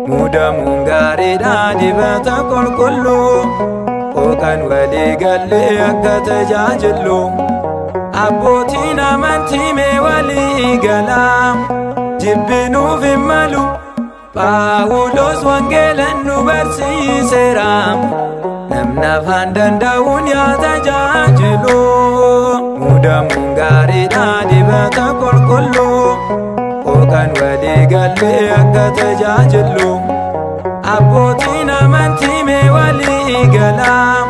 Mudamuun gaariidhaa dibata qulqulluu Hookan walii gallee akka tajaajilu Abbootiin amantii mee walii galaa Jibbinuuf hin malu Phaawulos wangeelan nu barsiiseera Namni afaan danda'uun yaa tajaajilu Mudamuun gaariidhaa dibata qulqulluu Hookan walii gallee akka tajaajilu Abbootiin amantii mee walii galaa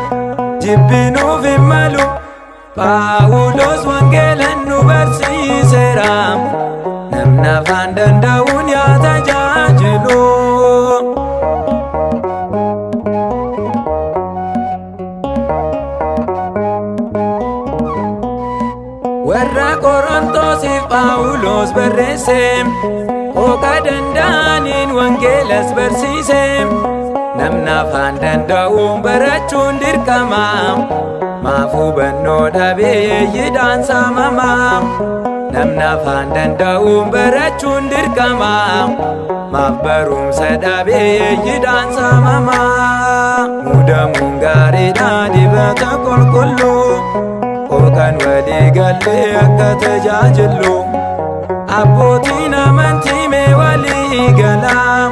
Jibbinuuf hin malu Phaawulos wangeelan nu barsiiseera Namni afaan danda'uun yaa tajaajilu Warra Qorontosiif Phaawulos barreesse Hooka danda'aniin wangeelas barsiise Namni afaan danda'uun barachuun dirqama Maaf hubannoo dhabee yeeyyiidhaan saamama Namni afaan danda'uun barachuun dirqama Maaf barumsa dhabee yeeyyiidhaan saamama Mudamuun gaariidhaa dibata qulqulluu Hookan walii gallee akka tajaajilu Abbootiin amantii mee walii galaa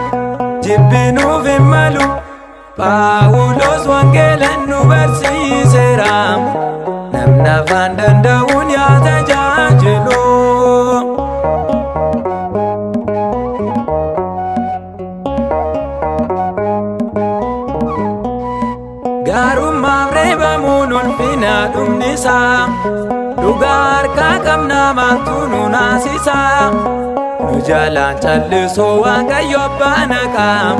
Jibbinuuf hin malu Phaawulos wangeelan nu barsiiseera Namni afaan danda'uun yaa tajaajilu Gaarummaaf reebamuun ulfina dhumnisaa Dhugaa harkaa qabnaa maaltu nu naasisaa Nu jalaan callisoo Waaqayyo abbaa naqaa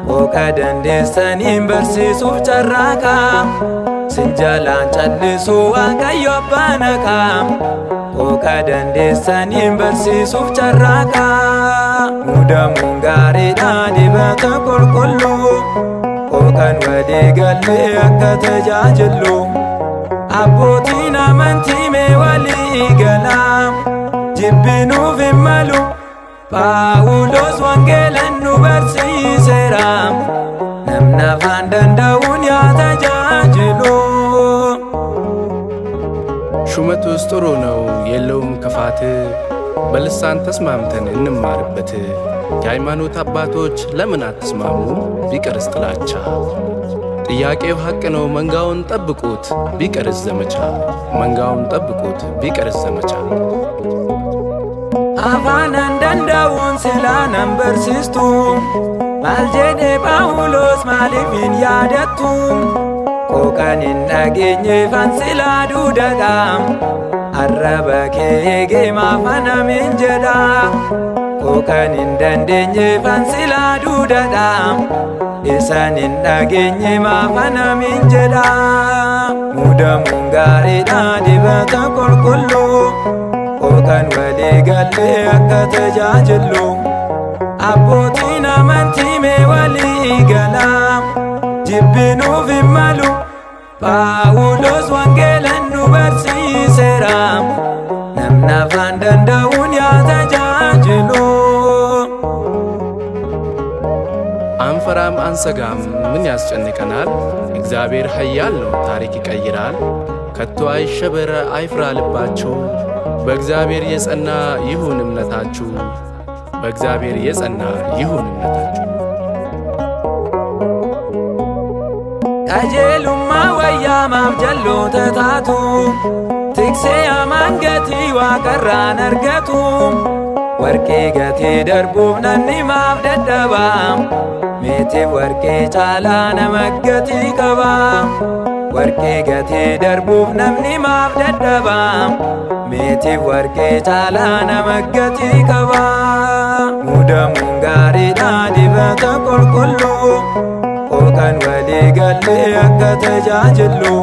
Hooka dandeessaniin barsiisuuf carraaqaa Sin jalaan callisoo Waaqayyo abbaa naqaa Hooka dandeessaniin barsiisuuf carraaqaa Mudamuun gaariidhaa dibata qulqulluu Hookan walii gallee akka tajaajilu Abbootiin amantii mee walii galaa Jibbinuuf hin malu Phaawulos wangeelan nu barsiiseera Namni afaan danda'uun yaa tajaajilu ሹመቱስ ጥሩ ነው የለውም ክፋት በልሳን ተስማምተን እንማርበት የሃይማኖት አባቶች ለምን አትስማሙ ቢቀርስ ጥላቻ ጥያቄው ሐቅ ነው መንጋውን ጠብቁት ቢቀርስ ዘመቻ መንጋውን ጠብቁት ቢቀርስ ዘመቻ Afaan danda'uun silaanan barsiistu Maal jedhe Phaawulos maaliif hin yaadattu Hookan hin dhageenyeefan silaa duudadhaa Arraba kee eegee maaf anamin jedha Hookan hin dandeenyeefan silaa duudadhaa Isaan hin dhageenye maaf anamin jedha Mudamuun gaariidhaa dibata qulqulluu Hookan walii gallee akka tajaajilu Abbootiin amantii mee walii galaa Jibbinuuf hin malu Phaawulos wangeelan nu barsiiseera Namni afaan danda'uun yaa tajaajilu አንፈራም አንሰጋም ምን ያስጨንቀናል እግዚአብሔር ኃያል ነው ታሪክ ይቀይራል ከቶ አይሸበር አይፍራ ልባችሁ በእግዚአብሔር የጸና ይሁን እምነታችሁ በእግዚአብሔር የጸና ይሁን እምነታችሁ qajeelummaa wayyaamaaf jalloota taatu tiksee hamaan gatii waaqarraan argatu warqee gatii darbuuf namni maaf dadhabaa meetiif warqee caalaa nama gatii qabaa warqee gatii darbuuf namni maaf dadhabaa meetiif warqee caalaa nama gatii qabaa dibata qulqulluu qooqan walii gallee akka tajaajilu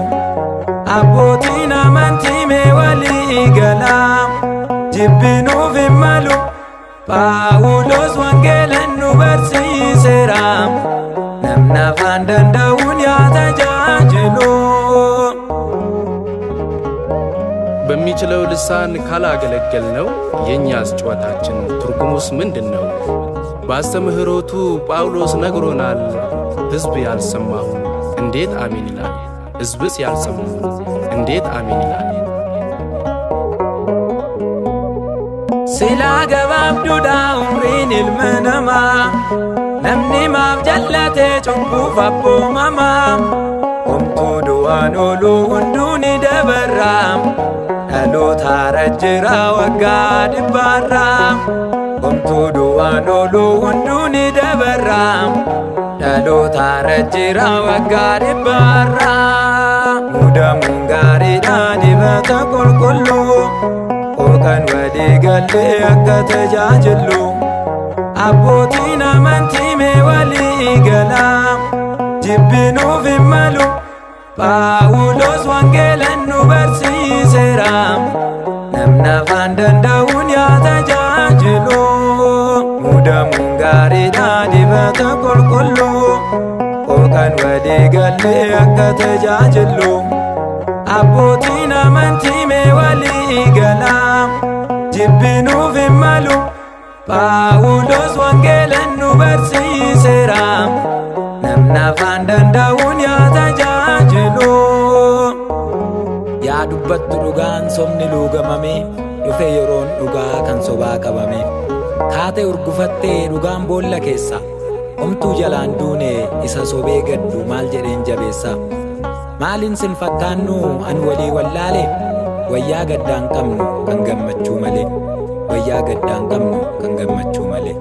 abbootiin amantii mee walii galaa jibbinuuf hin malu Phaawulos wangeelan nu barsiiseera namni afaan danda'uun yaa tajaajilu በሚችለው ልሳን ካላገለገልነው የኛስ ጨዋታችን ትርጉሙስ ምንድነው? በአስተምህሮቱ ጳውሎስ ነግሮናል። ሕዝብ ያልሰማው እንዴት አሜን ይላል? ሕዝብስ ያልሰማው እንዴት አሜን ይላል? ሲላ ገባብዱዳ ኡምሪን ኢልመነማ ነምኒ ማፍ ጀለቴ ጩቡፍ አቦመማ ኦምቱ ዱዋን ኦሉ ሁንዱኒ ደበራም dhaloota rajjira waggaa dhibbaarraa homtuu du'aan ooluu hunduu ni dabarraa dhaloota rajjira waggaa dhibbaarraa muudamuun gaariidha dibata qulqulluu qooqan walii gallee akka tajaajilu abbootiin amantii mee walii galaa jibbinuuf hin malu Phaawulos wangeelan nu barsiiseera namni afaan danda'uun yaa tajaajilu muudamuun gaariidha dibata qulqulluu qooqan walii gallee akka tajaajilu abbootiin amantii mee walii galaa jibbinuuf hin malu Phaawulos wangeelan nu barsiiseera namni afaan danda'uun yaa tajaajilu yaa dubbattu dhugaan sobni luugamame dhufe yeroon dhugaa kan sobaa qabame kaate urgufattee dhugaan boolla keessa omtuu jalaan duune isa sobee gaddu maal jedheen jabeessa maalin sin fakkaannu an walii wallaale wayyaa gaddaan qabnu kan gammachuu malee wayyaa gaddaan qabnu kan gammachuu malee